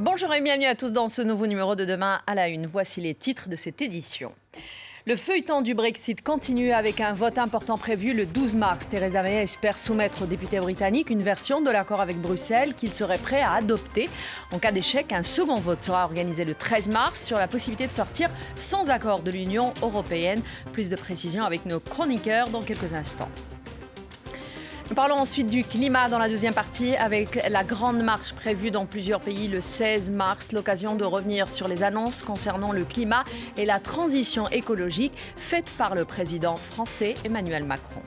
Bonjour et bienvenue à tous dans ce nouveau numéro de Demain à la Une. Voici les titres de cette édition. Le feuilleton du Brexit continue avec un vote important prévu le 12 mars. Theresa May espère soumettre aux députés britanniques une version de l'accord avec Bruxelles qu'ils seraient prêts à adopter. En cas d'échec, un second vote sera organisé le 13 mars sur la possibilité de sortir sans accord de l'Union européenne. Plus de précisions avec nos chroniqueurs dans quelques instants. Nous parlons ensuite du climat dans la deuxième partie avec la grande marche prévue dans plusieurs pays le 16 mars. L'occasion de revenir sur les annonces concernant le climat et la transition écologique faite par le président français Emmanuel Macron.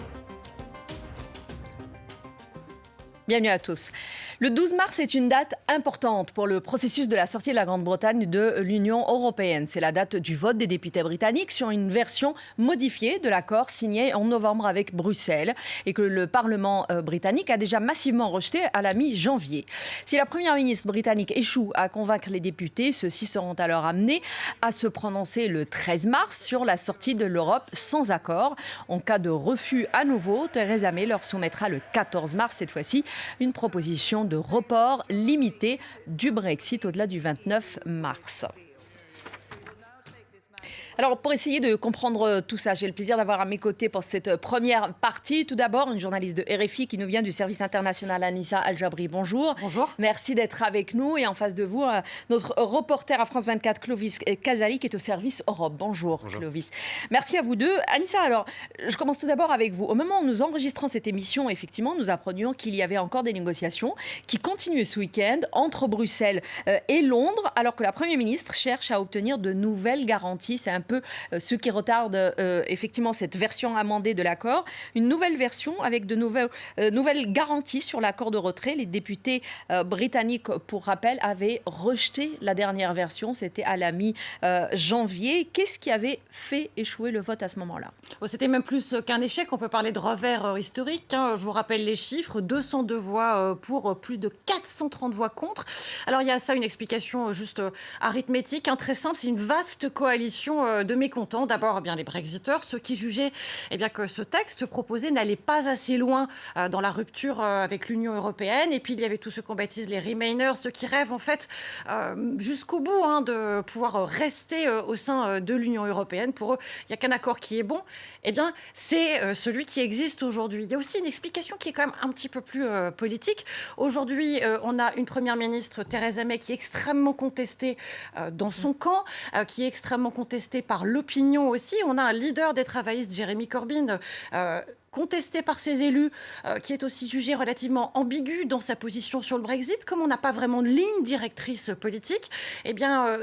Bienvenue à tous. Le 12 mars est une date importante pour le processus de la sortie de la Grande-Bretagne de l'Union européenne. C'est la date du vote des députés britanniques sur une version modifiée de l'accord signé en novembre avec Bruxelles et que le Parlement britannique a déjà massivement rejeté à la mi-janvier. Si la première ministre britannique échoue à convaincre les députés, ceux-ci seront alors amenés à se prononcer le 13 mars sur la sortie de l'Europe sans accord. En cas de refus à nouveau, Theresa May leur soumettra le 14 mars, cette fois-ci, une proposition de report limité du Brexit au-delà du 29 mars. Alors, pour essayer de comprendre tout ça, j'ai le plaisir d'avoir à mes côtés pour cette première partie. Tout d'abord, une journaliste de RFI qui nous vient du service international, Anissa Al-Jabri. Bonjour. Bonjour. Merci d'être avec nous. Et en face de vous, notre reporter à France 24, Clovis Casali, qui est au service Europe. Bonjour, Clovis. Merci à vous deux. Anissa, alors, je commence tout d'abord avec vous. Au moment où nous enregistrons cette émission, effectivement, nous apprenions qu'il y avait encore des négociations qui continuaient ce week-end entre Bruxelles et Londres, alors que la Première ministre cherche à obtenir de nouvelles garanties. C'est un peu ce qui retarde effectivement cette version amendée de l'accord. Une nouvelle version avec de nouvelles garanties sur l'accord de retrait. Les députés britanniques, pour rappel, avaient rejeté la dernière version. C'était à la mi-janvier. Qu'est-ce qui avait fait échouer le vote à ce moment-là ? C'était même plus qu'un échec. On peut parler de revers historique. Je vous rappelle les chiffres. 202 voix pour, plus de 430 voix contre. Alors, il y a ça, une explication juste arithmétique, très simple. C'est une vaste coalition de mécontents. D'abord, les Brexiteurs, ceux qui jugeaient que ce texte proposé n'allait pas assez loin dans la rupture avec l'Union européenne. Et puis, il y avait tous ceux qu'on baptise les Remainers, ceux qui rêvent en fait jusqu'au bout de pouvoir rester au sein de l'Union européenne. Pour eux, il n'y a qu'un accord qui est bon. C'est celui qui existe aujourd'hui. Il y a aussi une explication qui est quand même un petit peu plus politique. Aujourd'hui, on a une première ministre, Theresa May, qui est extrêmement contestée dans son camp, qui est extrêmement contestée par l'opinion aussi. On a un leader des travaillistes, Jeremy Corbyn, contesté par ses élus, qui est aussi jugé relativement ambigu dans sa position sur le Brexit. Comme on n'a pas vraiment de ligne directrice politique,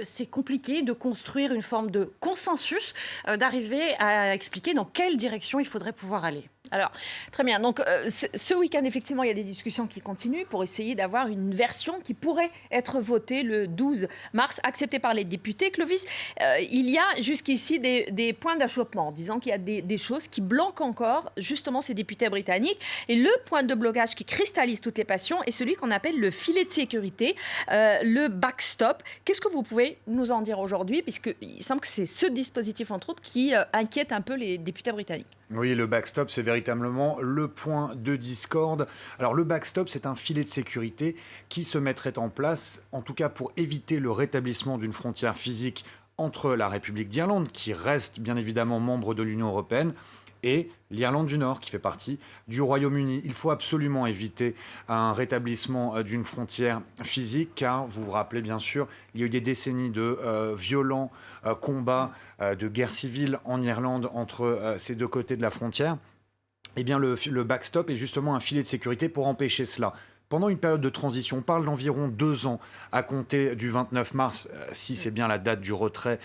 c'est compliqué de construire une forme de consensus, d'arriver à expliquer dans quelle direction il faudrait pouvoir aller. Alors, très bien. Donc, ce week-end, effectivement, il y a des discussions qui continuent pour essayer d'avoir une version qui pourrait être votée le 12 mars, acceptée par les députés. Clovis, il y a jusqu'ici des points d'achoppement, disant qu'il y a des choses qui bloquent encore, justement, ces députés britanniques. Et le point de blocage qui cristallise toutes les passions est celui qu'on appelle le filet de sécurité, le backstop. Qu'est-ce que vous pouvez nous en dire aujourd'hui ? Puisqu'il semble que c'est ce dispositif, entre autres, qui inquiète un peu les députés britanniques. Oui, le backstop, c'est véritablement le point de discorde. Alors, le backstop, c'est un filet de sécurité qui se mettrait en place, en tout cas pour éviter le rétablissement d'une frontière physique entre la République d'Irlande, qui reste bien évidemment membre de l'Union européenne, et l'Irlande du Nord, qui fait partie du Royaume-Uni. Il faut absolument éviter un rétablissement d'une frontière physique, car vous vous rappelez bien sûr, il y a eu des décennies de violents combats, de guerre civile en Irlande entre ces deux côtés de la frontière. Eh bien, le backstop est justement un filet de sécurité pour empêcher cela. Pendant une période de transition, on parle d'environ 2 ans à compter du 29 mars, si c'est bien la date du retrait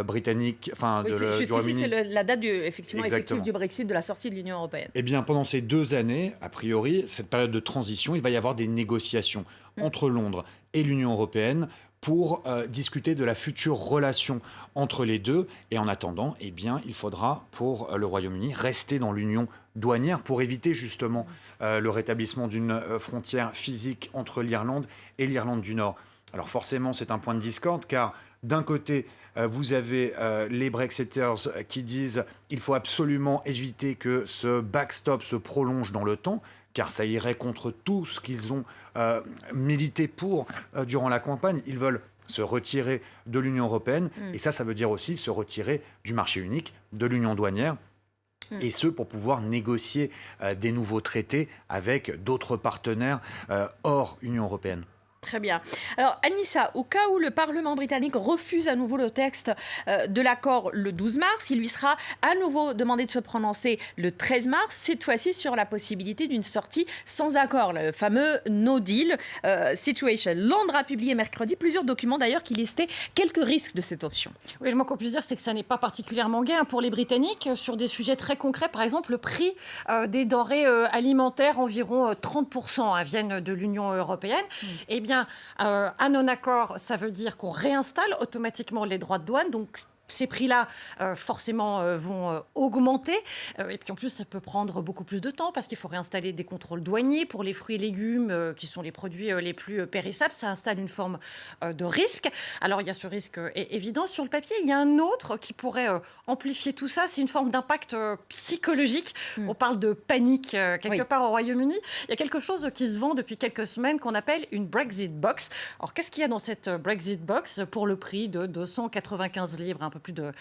britannique, du Royaume-Uni. C'est la date effective du Brexit, de la sortie de l'Union européenne. Eh bien, pendant ces 2 années, a priori, cette période de transition, il va y avoir des négociations entre Londres et l'Union européenne pour discuter de la future relation entre les deux. Et en attendant, il faudra, pour le Royaume-Uni, rester dans l'union douanière pour éviter justement le rétablissement d'une frontière physique entre l'Irlande et l'Irlande du Nord. Alors forcément, c'est un point de discorde, car d'un côté, vous avez les Brexiters qui disent qu'il faut absolument éviter que ce backstop se prolonge dans le temps, car ça irait contre tout ce qu'ils ont milité pour durant la campagne. Ils veulent se retirer de l'Union européenne, et ça veut dire aussi se retirer du marché unique, de l'union douanière, et ce pour pouvoir négocier des nouveaux traités avec d'autres partenaires hors Union européenne. Très bien. Alors, Anissa, au cas où le Parlement britannique refuse à nouveau le texte de l'accord le 12 mars, il lui sera à nouveau demandé de se prononcer le 13 mars, cette fois-ci sur la possibilité d'une sortie sans accord, le fameux No Deal Situation. Londres a publié mercredi plusieurs documents d'ailleurs qui listaient quelques risques de cette option. Oui, le moins qu'on puisse dire, c'est que ça n'est pas particulièrement gai pour les Britanniques sur des sujets très concrets. Par exemple, le prix des denrées alimentaires, environ 30% viennent de l'Union européenne. Eh bien, un non-accord, ça veut dire qu'on réinstalle automatiquement les droits de douane. Donc, ces prix-là, forcément, vont augmenter. Et puis, en plus, ça peut prendre beaucoup plus de temps parce qu'il faut réinstaller des contrôles douaniers pour les fruits et légumes qui sont les produits les plus périssables. Ça installe une forme de risque. Alors, il y a ce risque évident. Sur le papier, il y a un autre qui pourrait amplifier tout ça. C'est une forme d'impact psychologique. On parle de panique quelque part au Royaume-Uni. Il y a quelque chose qui se vend depuis quelques semaines qu'on appelle une Brexit Box. Alors, qu'est-ce qu'il y a dans cette Brexit Box pour le prix de 295 livres, un peu plus de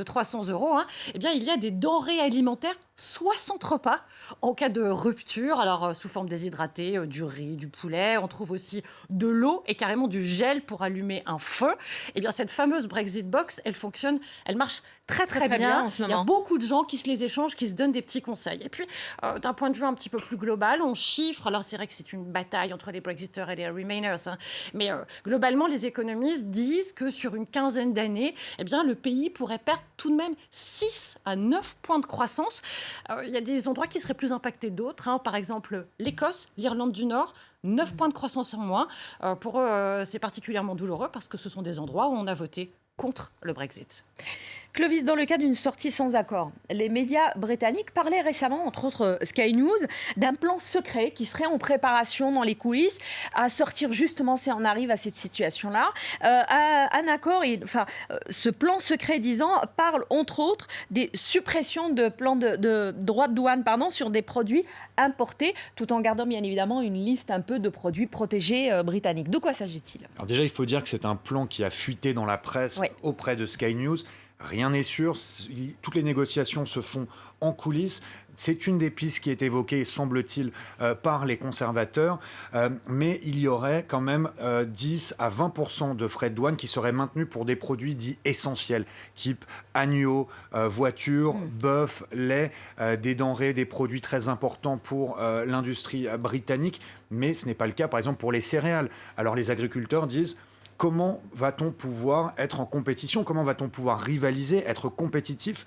300 €, eh bien, il y a des denrées alimentaires, 60 repas en cas de rupture, alors sous forme déshydratée, du riz, du poulet. On trouve aussi de l'eau et carrément du gel pour allumer un feu. Eh bien, cette fameuse Brexit Box, elle fonctionne, elle marche très bien en ce moment. Il y a beaucoup de gens qui se les échangent, qui se donnent des petits conseils. Et puis, d'un point de vue un petit peu plus global, on chiffre, alors c'est vrai que c'est une bataille entre les Brexiteurs et les Remainers, mais globalement, les économistes disent que sur une quinzaine d'années, eh bien, le pays pourrait perdre tout de même 6 à 9 points de croissance. Il y a des endroits qui seraient plus impactés d'autres. Par exemple, l'Écosse, l'Irlande du Nord, 9 points de croissance en moins. Pour eux, c'est particulièrement douloureux parce que ce sont des endroits où on a voté contre le Brexit. Clovis, dans le cas d'une sortie sans accord, les médias britanniques parlaient récemment, entre autres Sky News, d'un plan secret qui serait en préparation dans les coulisses à sortir justement si on arrive à cette situation-là. Un accord, ce plan secret, disant, parle entre autres des suppressions de plans de droits de douane sur des produits importés, tout en gardant bien évidemment une liste un peu de produits protégés britanniques. De quoi s'agit-il ? Alors déjà, il faut dire que c'est un plan qui a fuité dans la presse auprès de Sky News. Rien n'est sûr, toutes les négociations se font en coulisses. C'est une des pistes qui est évoquée, semble-t-il, par les conservateurs, mais il y aurait quand même 10 à 20% de frais de douane qui seraient maintenus pour des produits dits essentiels, type agneau, voiture, bœuf, lait, des denrées, des produits très importants pour l'industrie britannique, mais ce n'est pas le cas, par exemple, pour les céréales. Alors les agriculteurs disent: comment va-t-on pouvoir être en compétition ? Comment va-t-on pouvoir rivaliser, être compétitif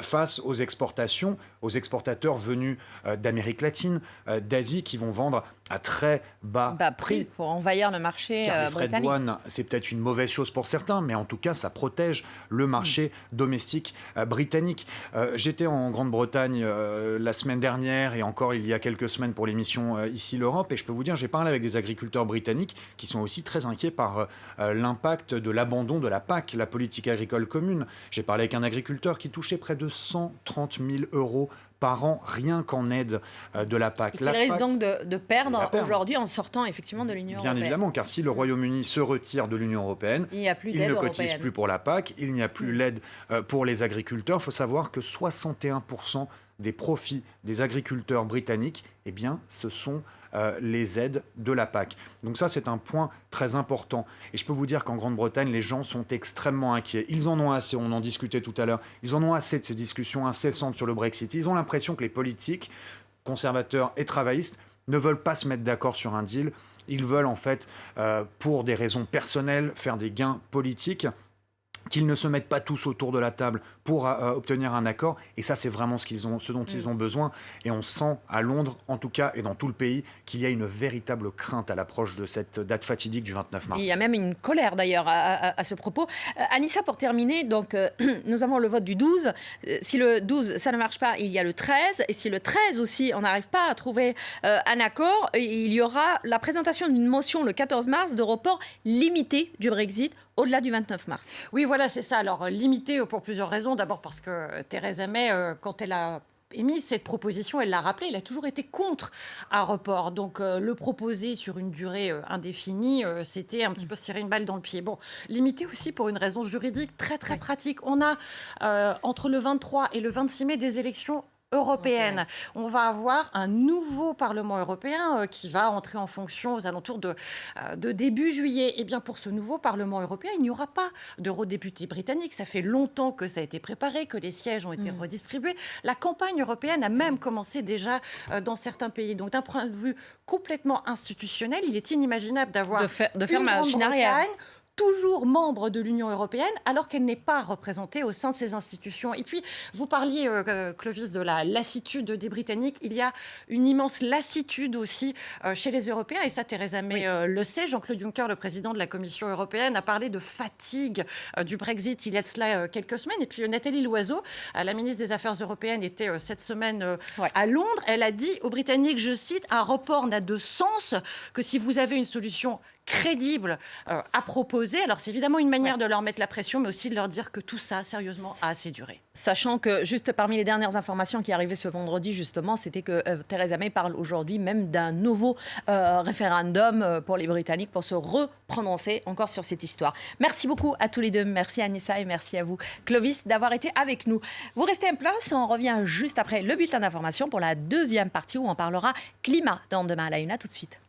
face aux exportations, aux exportateurs venus d'Amérique latine, d'Asie, qui vont vendre à très bas prix pour envahir le marché car les frais britannique. de douane, c'est peut-être une mauvaise chose pour certains, mais en tout cas, ça protège le marché domestique britannique. J'étais en Grande-Bretagne la semaine dernière et encore il y a quelques semaines pour l'émission Ici l'Europe, et je peux vous dire, j'ai parlé avec des agriculteurs britanniques qui sont aussi très inquiets par l'impact de l'abandon de la PAC, la politique agricole commune. J'ai parlé avec un agriculteur qui touchait près de 130 000 € par an, rien qu'en aide de la PAC. Il risque donc de perdre aujourd'hui en sortant effectivement de l'Union européenne. Bien évidemment, car si le Royaume-Uni se retire de l'Union européenne, il ne cotise plus pour la PAC, il n'y a plus l'aide pour les agriculteurs. Il faut savoir que 61% des profits des agriculteurs britanniques, eh bien, ce sont les aides de la PAC. Donc ça, c'est un point très important. Et je peux vous dire qu'en Grande-Bretagne, les gens sont extrêmement inquiets. Ils en ont assez, on en discutait tout à l'heure, ils en ont assez de ces discussions incessantes sur le Brexit. Ils ont l'impression que les politiques, conservateurs et travaillistes, ne veulent pas se mettre d'accord sur un deal. Ils veulent en fait, pour des raisons personnelles, faire des gains politiques, qu'ils ne se mettent pas tous autour de la table pour obtenir un accord. Et ça, c'est vraiment ce dont ils ont besoin. Et on sent à Londres, en tout cas, et dans tout le pays, qu'il y a une véritable crainte à l'approche de cette date fatidique du 29 mars. Il y a même une colère, d'ailleurs, à ce propos. Anissa, pour terminer, donc, nous avons le vote du 12. Si le 12, ça ne marche pas, il y a le 13. Et si le 13 aussi, on n'arrive pas à trouver un accord, il y aura la présentation d'une motion le 14 mars de report limité du Brexit au-delà du 29 mars. Oui, voilà, c'est ça. Alors, limité pour plusieurs raisons. D'abord parce que Theresa May, quand elle a émis cette proposition, elle l'a rappelé, il a toujours été contre un report. Donc le proposer sur une durée indéfinie, c'était un petit peu se tirer une balle dans le pied. Bon, limité aussi pour une raison juridique très très pratique. On a entre le 23 et le 26 mai des élections européenne. On va avoir un nouveau Parlement européen qui va entrer en fonction aux alentours de début juillet. Et bien pour ce nouveau Parlement européen, il n'y aura pas d'eurodéputés britanniques. Ça fait longtemps que ça a été préparé, que les sièges ont été redistribués. La campagne européenne a même commencé déjà dans certains pays. Donc d'un point de vue complètement institutionnel, il est inimaginable d'avoir de faire machine arrière. Toujours membre de l'Union européenne, alors qu'elle n'est pas représentée au sein de ces institutions. Et puis, vous parliez, Clovis, de la lassitude des Britanniques. Il y a une immense lassitude aussi chez les Européens, et ça, Theresa May le sait. Jean-Claude Juncker, le président de la Commission européenne, a parlé de fatigue du Brexit il y a de cela quelques semaines. Et puis, Nathalie Loiseau, la ministre des Affaires européennes, était cette semaine à Londres. Elle a dit aux Britanniques, je cite, « Un report n'a de sens que si vous avez une solution crédible à proposer. » Alors, c'est évidemment une manière de leur mettre la pression, mais aussi de leur dire que tout ça, sérieusement, a assez duré. Sachant que, juste parmi les dernières informations qui arrivaient ce vendredi, justement, c'était que Theresa May parle aujourd'hui même d'un nouveau référendum pour les Britanniques pour se reprononcer encore sur cette histoire. Merci beaucoup à tous les deux. Merci Anissa et merci à vous, Clovis, d'avoir été avec nous. Vous restez en place, on revient juste après le bulletin d'information pour la deuxième partie où on parlera climat dans Demain à la Une. À tout de suite.